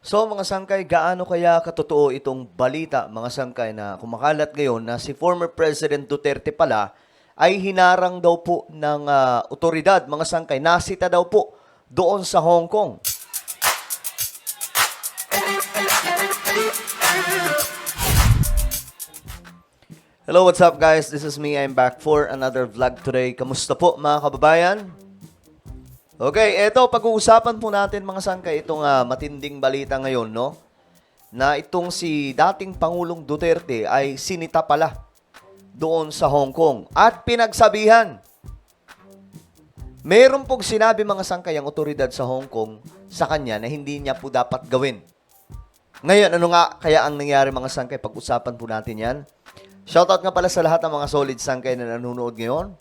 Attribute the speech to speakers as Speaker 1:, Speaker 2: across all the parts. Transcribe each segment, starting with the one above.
Speaker 1: So mga sangkay, gaano kaya katotoo itong balita mga sangkay na kumakalat ngayon na si former President Duterte pala ay hinarang daw po ng otoridad mga sangkay, nasita daw po doon sa Hong Kong. Hello, what's up guys? This is me. I'm back for another vlog today. Kamusta po mga kababayan? Okay, eto pag-uusapan po natin mga sangkay itong matinding balita ngayon, no? Na itong si dating Pangulong Duterte ay sinita pala doon sa Hong Kong at pinagsabihan. Meron pong sinabi mga sangkay ang otoridad sa Hong Kong sa kanya na hindi niya po dapat gawin. Ngayon, ano nga kaya ang nangyari mga sangkay? Pag-usapan po natin yan. Shoutout nga pala sa lahat ng mga solid sangkay na nanonood ngayon.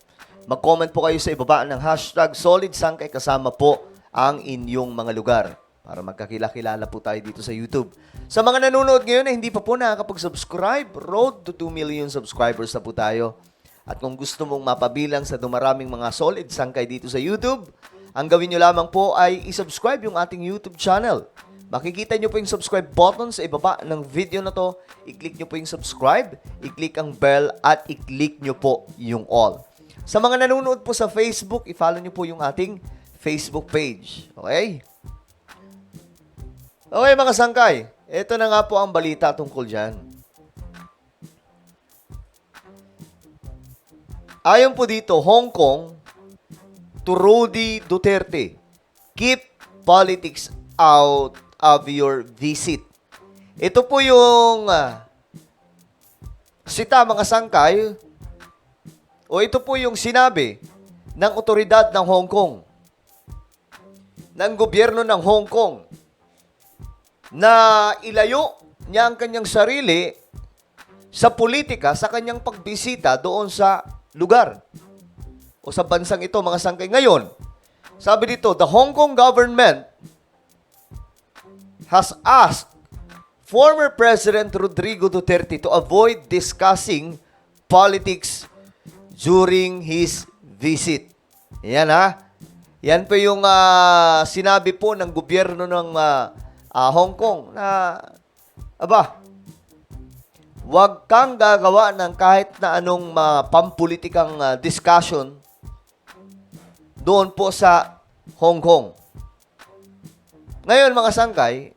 Speaker 1: Mag-comment po kayo sa ibaba ng hashtag solid sangkay kasama po ang inyong mga lugar para magkakilala po tayo dito sa YouTube. Sa mga nanonood ngayon na hindi pa po nakakapag-subscribe, road to 2 million subscribers na po tayo. At kung gusto mong mapabilang sa dumaraming mga solid sangkay dito sa YouTube, ang gawin nyo lamang po ay isubscribe yung ating YouTube channel. Makikita nyo po yung subscribe button sa ibaba ng video na to. I-click nyo po yung subscribe, i-click ang bell, at i-click nyo po yung all. Sa mga nanonood po sa Facebook, i-follow nyo po yung ating Facebook page. Okay? Okay mga sangkay, ito na nga po ang balita tungkol dyan. Ayon po dito, Hong Kong to Rudy Duterte, keep politics out of your visit. Ito po yung sita mga sangkay o ito po yung sinabi ng otoridad ng Hong Kong, ng gobyerno ng Hong Kong, na ilayo niya ang kanyang sarili sa politika sa kanyang pagbisita doon sa lugar o sa bansang ito mga sangkay. Ngayon, sabi dito, the Hong Kong government has asked former President Rodrigo Duterte to avoid discussing politics during his visit. Yan ha. Yan po yung sinabi po ng gobyerno ng Hong Kong na, wag kang gagawa ng kahit na anong pampulitikang discussion doon po sa Hong Kong. Ngayon mga sangkay,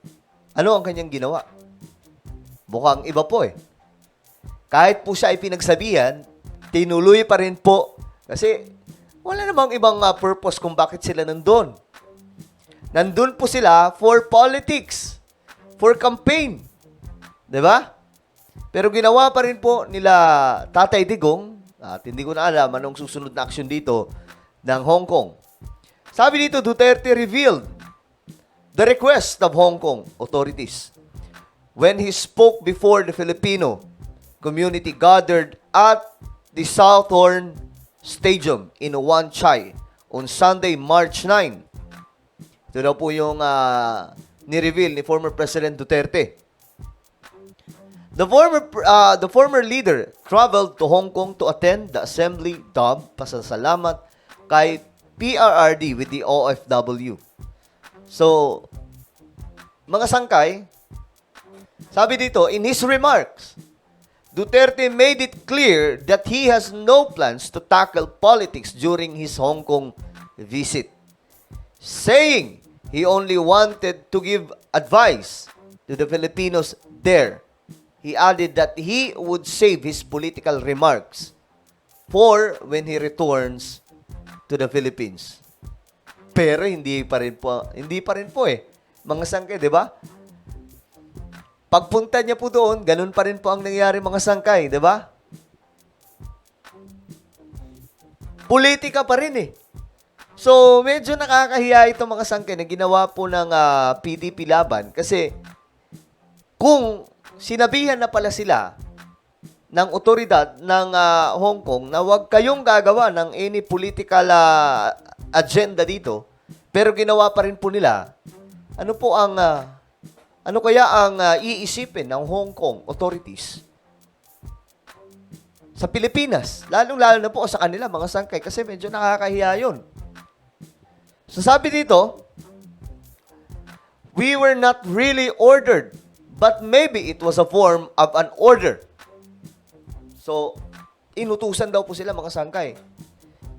Speaker 1: ano ang kanyang ginawa? Mukhang iba po eh. Kahit po siya ay pinagsabihan, tinuloy pa rin po. Kasi wala namang ibang purpose kung bakit sila nandun. Nandun po sila for politics, for campaign. 'Di ba? Pero ginawa pa rin po nila Tatay Digong, at hindi ko na alam anong susunod na aksyon dito ng Hong Kong. Sabi dito, Duterte revealed the request of Hong Kong authorities when he spoke before the Filipino community gathered at the Southorn Stadium in Wan Chai on Sunday, March 9. Ito daw po yung ni-reveal ni former President Duterte. The former leader traveled to Hong Kong to attend the assembly dubbed pasasalamat kay PRRD with the OFW. So, mga sangkay, sabi dito, in his remarks, Duterte made it clear that he has no plans to tackle politics during his Hong Kong visit, saying he only wanted to give advice to the Filipinos there. He added that he would save his political remarks for when he returns to the Philippines. Pero hindi pa rin po eh. Mga sangkay, 'di ba? Pagpunta niya po doon, ganun pa rin po ang nangyari mga sangkay, 'di ba? Politika pa rin eh. So, medyo nakakahiya ito mga sangkay na ginawa po ng PDP Laban kasi kung sinabihan na pala sila ng otoridad ng Hong Kong na huwag kayong gagawa ng any political agenda dito, pero ginawa pa rin po nila, ano kaya ang iisipin ng Hong Kong authorities sa Pilipinas? Lalong-lalo na po sa kanila, mga sangkay, kasi medyo nakakahiya yun. So sabi dito, we were not really ordered, but maybe it was a form of an order. So, inutusan daw po sila mga sangkay.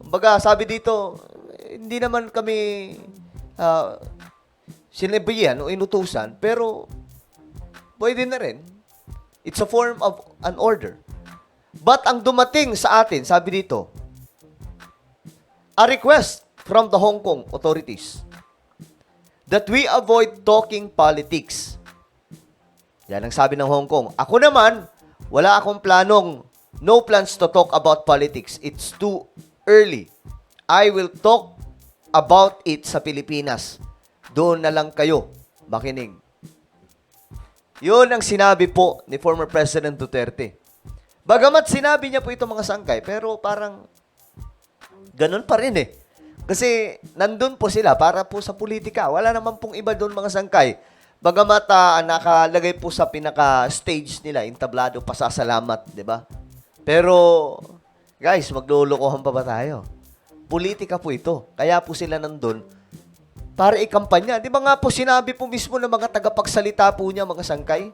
Speaker 1: Kumbaga, sabi dito, hindi naman kami sinabihan o inutusan, pero pwede na rin. It's a form of an order. But ang dumating sa atin, sabi dito, a request from the Hong Kong authorities that we avoid talking politics. Yan ang sabi ng Hong Kong. Ako naman, wala akong planong, no plans to talk about politics. It's too early. I will talk about it sa Pilipinas. Doon na lang kayo makinig. Yun ang sinabi po ni former President Duterte. Bagamat sinabi niya po ito mga sangkay, pero parang ganun pa rin eh. Kasi nandun po sila para po sa politika. Wala naman pong iba doon mga sangkay. Bagamat nakalagay po sa pinaka-stage nila, entablado, pasasalamat, di ba? Pero, guys, maglulukohan pa ba tayo? Politika po ito. Kaya po sila nandun para ikampanya. Di ba nga po sinabi po mismo ng mga tagapagsalita po niya, mga sangkay?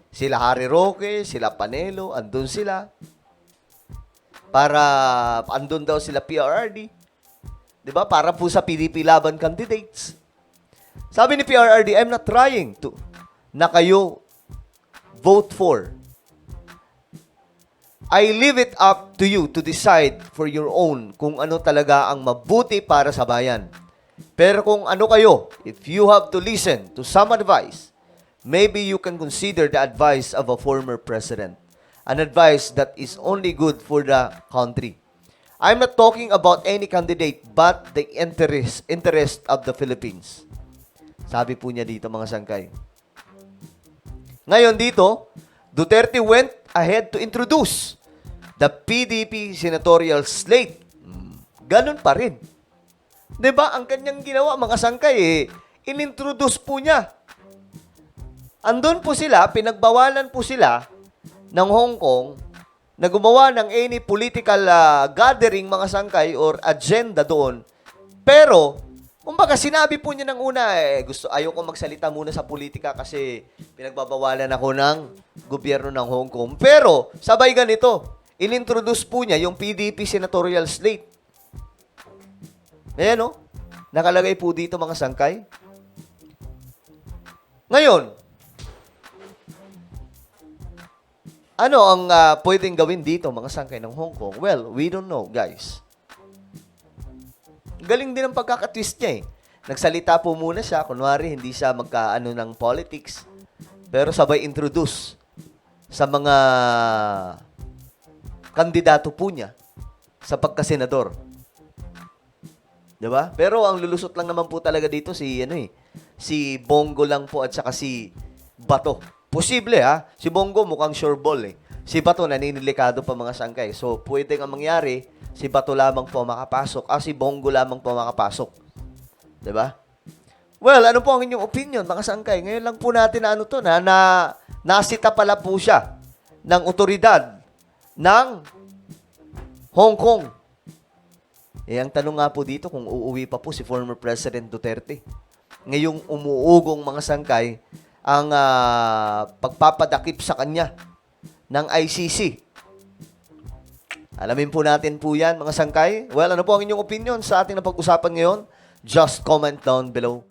Speaker 1: Sila Harry Roque, sila Panelo, andun sila. Para, andun daw sila PRRD. Di ba? Para po sa PDP Laban candidates. Sabi ni PRRD, I'm not trying to na kayo vote for. I leave it up to you to decide for your own kung ano talaga ang mabuti para sa bayan. Pero kung ano kayo, if you have to listen to some advice, maybe you can consider the advice of a former president. An advice that is only good for the country. I'm not talking about any candidate but the interest of the Philippines. Sabi po niya dito mga sangkay. Ngayon dito, Duterte went ahead to introduce the PDP senatorial slate. Ganun pa rin. 'Di ba? Ang kanyang ginawa mga sangkay inintroduce po niya. Andun po sila, pinagbawalan po sila ng Hong Kong na gumawa ng any political gathering mga sangkay or agenda doon. Pero kumbaga, sinabi po niya ng una, ayoko magsalita muna sa politika kasi pinagbabawalan ako ng gobyerno ng Hong Kong. Pero, sabay ganito, inintroduce po niya yung PDP senatorial slate. Ayan, no? Nakalagay po dito mga sangkay. Ngayon, ano ang pwedeng gawin dito mga sangkay ng Hong Kong? Well, we don't know, guys. Galing din ang pagkakatwist niya eh. Nagsalita po muna siya, kunwari hindi siya magkaano ng politics, pero sabay introduce sa mga kandidato po niya sa pagkasenador. 'Di ba? Pero ang lulusot lang naman po talaga dito si Bongo lang po at saka si Bato. Posible si Bongo mukhang sure ball eh. Si Bato naninilikado pa mga sangkay. So pwede nga mangyari si Bato lamang po makapasok, si Bongo lamang po makapasok. 'Di ba? Well, ano po ang inyong opinion, mga sangkay? Ngayon lang po natin na nasita pala po siya ng otoridad ng Hong Kong. Ang tanong nga po dito kung uuwi pa po si former President Duterte. Ngayong umuugong mga sangkay ang pagpapadakip sa kanya ng ICC. Alamin po natin po yan, mga sangkay. Well, ano po ang inyong opinion sa ating napag-usapan ngayon? Just comment down below.